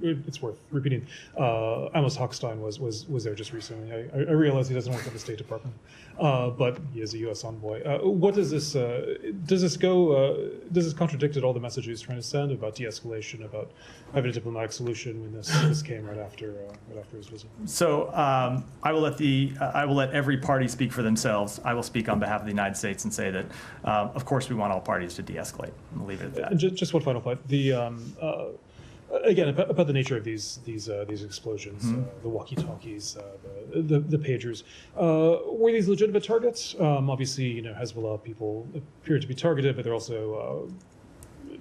it's worth repeating. Amos Hochstein was there just recently. I realize he doesn't work at the State Department, but he is a U.S. envoy. What does this contradict all the message he's trying to send about de-escalation, about having a diplomatic solution when this came right after his visit? So I will let every party speak for themselves. I will speak on behalf of the United States and say that, of course, we want all parties to de-escalate. I'll leave it at that. And just one final point. Again, about the nature of these explosions, the walkie-talkies, the pagers, were these legitimate targets? Obviously, Hezbollah people appear to be targeted, but they're also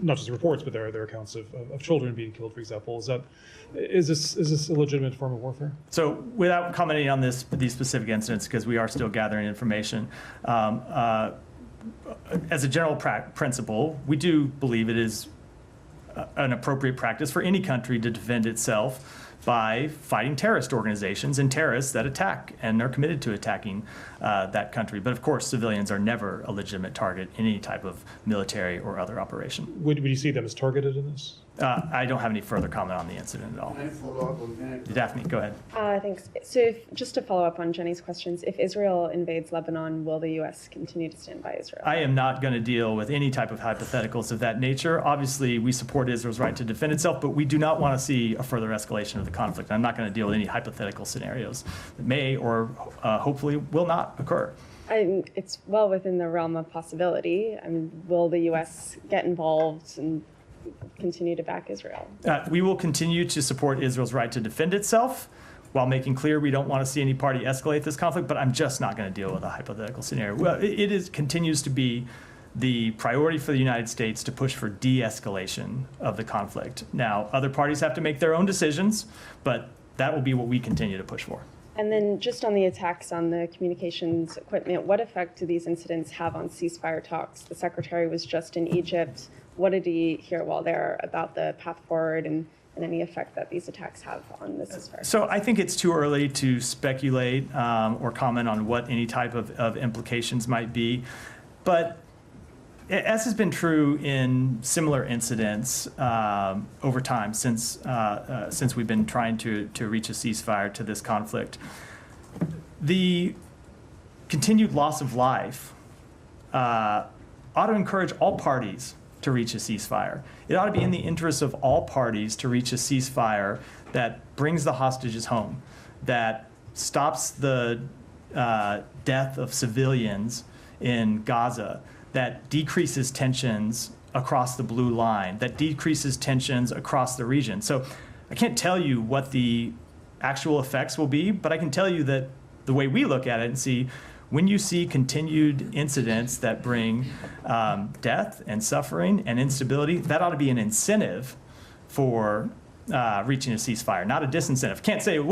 not just reports, but there are accounts of children being killed, for example. Is this a legitimate form of warfare? So, without commenting on these specific incidents, because we are still gathering information, as a general principle, we do believe it is an appropriate practice for any country to defend itself by fighting terrorist organizations and terrorists that attack and are committed to attacking that country. But of course, civilians are never a legitimate target in any type of military or other operation. Would you see them as targeted in this? I don't have any further comment on the incident at all. Can I follow up on that? Daphne, go ahead. Thanks. So just to follow up on Jenny's questions, if Israel invades Lebanon, will the U.S. continue to stand by Israel? I am not going to deal with any type of hypotheticals of that nature. Obviously, we support Israel's right to defend itself, but we do not want to see a further escalation of the conflict. I'm not going to deal with any hypothetical scenarios that may or hopefully will not occur. It's well within the realm of possibility. Will the U.S. get involved and continue to back Israel? We will continue to support Israel's right to defend itself while making clear we don't want to see any party escalate this conflict, but I'm just not going to deal with a hypothetical scenario. Well, it continues to be the priority for the United States to push for de-escalation of the conflict. Now, other parties have to make their own decisions, but that will be what we continue to push for. And then just on the attacks on the communications equipment, what effect do these incidents have on ceasefire talks? The Secretary was just in Egypt. What did he hear while there about the path forward and any effect that these attacks have on the ceasefire? So I think it's too early to speculate or comment on what any type of implications might be. But as has been true in similar incidents over time since we've been trying to reach a ceasefire to this conflict, the continued loss of life ought to encourage all parties to reach a ceasefire. It ought to be in the interest of all parties to reach a ceasefire that brings the hostages home, that stops the death of civilians in Gaza, that decreases tensions across the blue line, that decreases tensions across the region. So I can't tell you what the actual effects will be, but I can tell you that the way we look at it and see, when you see continued incidents that bring death and suffering and instability, that ought to be an incentive for reaching a ceasefire, not a disincentive. Can't say